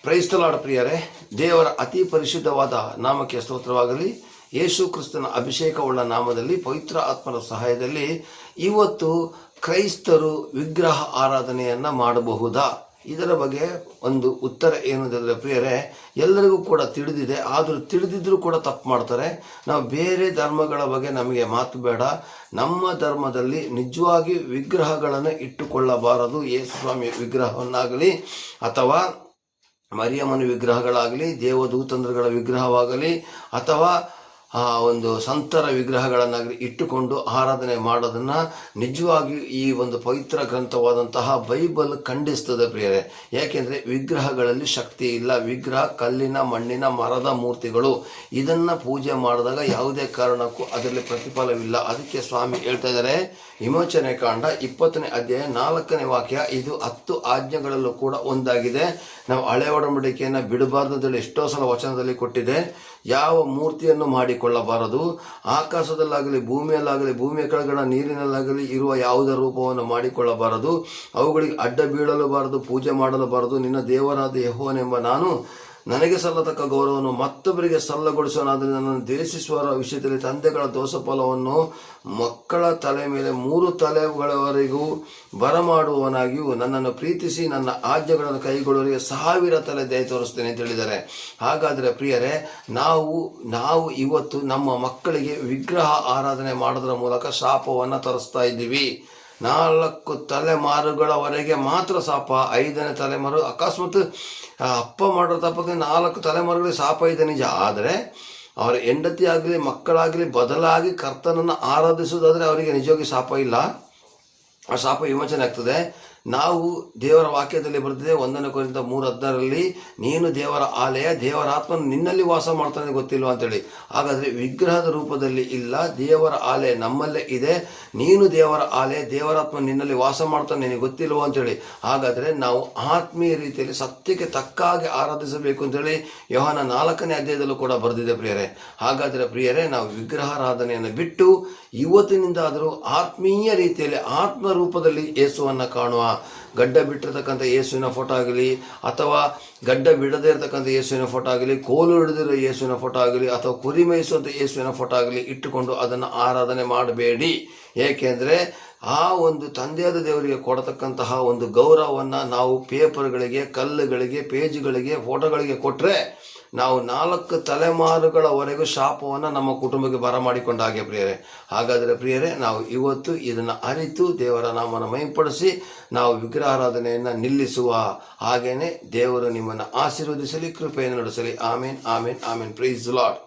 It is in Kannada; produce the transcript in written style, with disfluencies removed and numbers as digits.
ಪ್ರೈಸ್ ದಿ ಲಾರ್ಡ್ ಪ್ರಿಯರೇ, ದೇವರ ಅತಿ ಪರಿಶುದ್ಧವಾದ ನಾಮಕ್ಕೆ ಸ್ತೋತ್ರವಾಗಲಿ. ಯೇಸು ಕ್ರಿಸ್ತನ ಅಭಿಷೇಕವುಳ್ಳ ನಾಮದಲ್ಲಿ ಪವಿತ್ರ ಆತ್ಮನ ಸಹಾಯದಲ್ಲಿ ಇವತ್ತು ಕ್ರೈಸ್ತರು ವಿಗ್ರಹ ಆರಾಧನೆಯನ್ನ ಮಾಡಬಹುದಾ? ಇದರ ಬಗ್ಗೆ ಒಂದು ಉತ್ತರ ಏನಂತಂದ್ರೆ ಪ್ರಿಯರೇ, ಎಲ್ಲರಿಗೂ ಕೂಡ ತಿಳಿದಿದೆ. ಆದರೂ ತಿಳಿದಿದ್ರೂ ಕೂಡ ತಪ್ಪು ಮಾಡ್ತಾರೆ. ನಾವು ಬೇರೆ ಧರ್ಮಗಳ ಬಗ್ಗೆ ನಮಗೆ ಮಾತು ಬೇಡ. ನಮ್ಮ ಧರ್ಮದಲ್ಲಿ ನಿಜವಾಗಿ ವಿಗ್ರಹಗಳನ್ನು ಇಟ್ಟುಕೊಳ್ಳಬಾರದು. ಯೇಸು ಸ್ವಾಮಿ ವಿಗ್ರಹವನ್ನಾಗಲಿ ಅಥವಾ ಮರಿಯಮ್ಮನ ವಿಗ್ರಹಗಳಾಗಲಿ, ದೇವದೂತಂದ್ರಗಳ ವಿಗ್ರಹವಾಗಲಿ ಅಥವಾ ಒಂದು ಸಂತರ ವಿಗ್ರಹಗಳನ್ನಾಗಲಿ ಇಟ್ಟುಕೊಂಡು ಆರಾಧನೆ ಮಾಡೋದನ್ನ ನಿಜವಾಗಿ ಈ ಒಂದು ಪವಿತ್ರ ಗ್ರಂಥವಾದಂತಹ ಬೈಬಲ್ ಖಂಡಿಸ್ತದೆ ಪ್ರಿಯರೇ. ಯಾಕೆಂದ್ರೆ ವಿಗ್ರಹಗಳಲ್ಲಿ ಶಕ್ತಿ ಇಲ್ಲ. ವಿಗ್ರಹ ಕಲ್ಲಿನ, ಮಣ್ಣಿನ, ಮರದ ಮೂರ್ತಿಗಳು. ಇದನ್ನ ಪೂಜೆ ಮಾಡಿದಾಗ ಯಾವುದೇ ಕಾರಣಕ್ಕೂ ಅದರಲ್ಲಿ ಪ್ರತಿಫಲವಿಲ್ಲ. ಅದಕ್ಕೆ ಸ್ವಾಮಿ ಹೇಳ್ತಾ ಇದ್ದಾರೆ, ವಿಮೋಚನೆ ಕಾಂಡ 20ನೇ ಅಧ್ಯಾಯ 4ನೇ ವಾಕ್ಯ, ಇದು 10 ಆಜ್ಞೆಗಳಲ್ಲೂ ಕೂಡ ಒಂದಾಗಿದೆ. ನಾವು ಹಳೆ ಒಡಂಬಡಿಕೆಯನ್ನ ಬಿಡಬಾರದು ಎಷ್ಟೋ ಸಲ ವಚನದಲ್ಲಿ ಕೊಟ್ಟಿದೆ. ಯಾವ ಮೂರ್ತಿಯನ್ನು ಮಾಡಿಕೊಳ್ಳಬಾರದು. ಆಕಾಶದಲ್ಲಾಗಲಿ, ಭೂಮಿಯಲ್ಲಾಗಲಿ, ಭೂಮಿಯ ಕೆಳಗಡೆ ನೀರಿನಲ್ಲಾಗಲಿ ಇರುವ ಯಾವುದೇ ರೂಪವನ್ನು ಮಾಡಿಕೊಳ್ಳಬಾರದು. ಅವುಗಳಿಗೆ ಅಡ್ಡ ಬೀಳಲಬಾರದು, ಪೂಜೆ ಮಾಡಲಬಾರದು. ನಿನ್ನ ದೇವರಾದ ಯೆಹೋವನೆಂಬ ನಾನು ನನಗೆ ಸಲ್ಲತಕ್ಕ ಗೌರವವನ್ನು ಮತ್ತೊಬ್ಬರಿಗೆ ಸಲ್ಲಗೊಳಿಸೋನಾದರೆ ನನ್ನನ್ನು ದ್ವೇಷಿಸುವವರ ವಿಷಯದಲ್ಲಿ ತಂದೆಗಳ ದೋಷ ಫಲವನ್ನು ಮಕ್ಕಳ ತಲೆ ಮೇಲೆ 3 ತಲೆಗಳವರೆಗೂ ಬರಮಾಡುವವನಾಗಿಯೂ ನನ್ನನ್ನು ಪ್ರೀತಿಸಿ ನನ್ನ ಆಜ್ಞೆಗಳನ್ನು ಕೈಗೊಳ್ಳುವವರಿಗೆ 1000 ತಲೆ ದಯ ತೋರಿಸ್ತೇನೆ ಅಂತ ಹೇಳಿದ್ದಾರೆ. ಹಾಗಾದರೆ ಪ್ರಿಯರೇ, ನಾವು ಇವತ್ತು ನಮ್ಮ ಮಕ್ಕಳಿಗೆ ವಿಗ್ರಹ ಆರಾಧನೆ ಮಾಡೋದ್ರ ಮೂಲಕ ಶಾಪವನ್ನು ತರಿಸ್ತಾ ಇದ್ದೀವಿ. 4 ತಲೆಮಾರುಗಳವರೆಗೆ ಮಾತ್ರ ಶಾಪ. 5ನೇ ತಲೆಮಾರು ಅಕಸ್ಮಾತ್ ಅಪ್ಪ ಮಾಡೋ ತಪ್ಪಕ್ಕೆ 4 ತಲೆಮಾರುಗಳಿಗೆ ಶಾಪ ಇದೆ ನಿಜ. ಆದರೆ ಅವರ ಹೆಂಡತಿ ಆಗಲಿ, ಮಕ್ಕಳಾಗಲಿ ಬದಲಾಗಿ ಕರ್ತನನ್ನು ಆರಾಧಿಸುವುದಾದರೆ ಅವರಿಗೆ ನಿಜವಾಗಿ ಶಾಪ ಇಲ್ಲ. ಆ ಶಾಪ ವಿಮೋಚನೆ ಆಗ್ತದೆ. ನಾವು ದೇವರ ವಾಕ್ಯದಲ್ಲಿ ಬರೆದಿದೆ 1 ಕೊರಿಂಥ 3:16 ನೀನು ದೇವರ ಆಲಯ, ದೇವರ ಆತ್ಮನು ನಿನ್ನಲ್ಲಿ ವಾಸ ಮಾಡ್ತಾನೆ, ಗೊತ್ತಿಲ್ವಾ ಅಂತೇಳಿ. ಹಾಗಾದ್ರೆ ವಿಗ್ರಹದ ರೂಪದಲ್ಲಿ ಇಲ್ಲ, ದೇವರ ಆಲಯ ನಮ್ಮಲ್ಲೇ ಇದೆ. ನೀನು ದೇವರ ಆಲಯ, ದೇವರಾತ್ಮ ನಿನ್ನಲ್ಲಿ ವಾಸ ಮಾಡ್ತಾನೆ, ನಿನಗೆ ಗೊತ್ತಿಲ್ವಾ ಅಂತೇಳಿ. ಹಾಗಾದ್ರೆ ನಾವು ಆತ್ಮೀಯ ರೀತಿಯಲ್ಲಿ ಸತ್ಯಕ್ಕೆ ತಕ್ಕಾಗಿ ಆರಾಧಿಸಬೇಕು ಅಂತೇಳಿ ಯೋಹಾನ 4ನೇ ಅಧ್ಯಾಯದಲ್ಲೂ ಕೂಡ ಬರೆದಿದೆ ಪ್ರಿಯರೇ. ಹಾಗಾದ್ರೆ ಪ್ರಿಯರೇ, ನಾವು ವಿಗ್ರಹಾರಾಧನೆಯನ್ನು ಬಿಟ್ಟು ಇವತ್ತಿನಿಂದಾದರೂ ಆತ್ಮೀಯ ರೀತಿಯಲ್ಲಿ ಆತ್ಮ ರೂಪದಲ್ಲಿ ಯೇಸುವನ್ನ ಕಾಣುವ. ಗಡ್ಡ ಬಿಟ್ಟಿರ್ತಕ್ಕಂಥ ಯೇಸುವಿನ ಫೋಟೋ ಆಗಲಿ, ಅಥವಾ ಗಡ್ಡ ಬಿಡದೇ ಇರತಕ್ಕಂಥ ಯೇಸುವಿನ ಫೋಟೋ ಆಗಲಿ, ಕೋಲು ಹಿಡಿದಿರೋ ಯೇಸುವಿನ ಫೋಟೋ ಆಗಲಿ, ಅಥವಾ ಕುರಿ ಮೇಯಿಸುವಂಥ ಯೇಸುವಿನ ಫೋಟೋ ಆಗಲಿ ಇಟ್ಟುಕೊಂಡು ಅದನ್ನು ಆರಾಧನೆ ಮಾಡಬೇಡಿ. ಏಕೆಂದರೆ ಆ ಒಂದು ತಂದೆಯಾದ ದೇವರಿಗೆ ಕೊಡತಕ್ಕಂತಹ ಒಂದು ಗೌರವವನ್ನು ನಾವು ಪೇಪರ್ಗಳಿಗೆ, ಕಲ್ಲುಗಳಿಗೆ, ಪೇಜ್ಗಳಿಗೆ, ಫೋಟೋಗಳಿಗೆ ಕೊಟ್ಟರೆ ನಾವು 4 ತಲೆಮಾರುಗಳವರೆಗೂ ಶಾಪವನ್ನು ನಮ್ಮ ಕುಟುಂಬಕ್ಕೆ ಬರಮಾಡಿಕೊಂಡ ಹಾಗೆ ಪ್ರಿಯರೇ. ಹಾಗಾದರೆ ಪ್ರಿಯರೇ, ನಾವು ಇವತ್ತು ಇದನ್ನು ಅರಿತು ದೇವರ ನಾಮನ ಮಹಿಂಪಡಿಸಿ ನಾವು ವಿಗ್ರಹಾರಾಧನೆಯನ್ನು ನಿಲ್ಲಿಸುವ. ಹಾಗೇನೆ ದೇವರು ನಿಮ್ಮನ್ನು ಆಶೀರ್ವದಿಸಲಿ, ಕೃಪೆಯನ್ನು ನಡೆಸಲಿ. Amen, amen, amen. Praise the lord.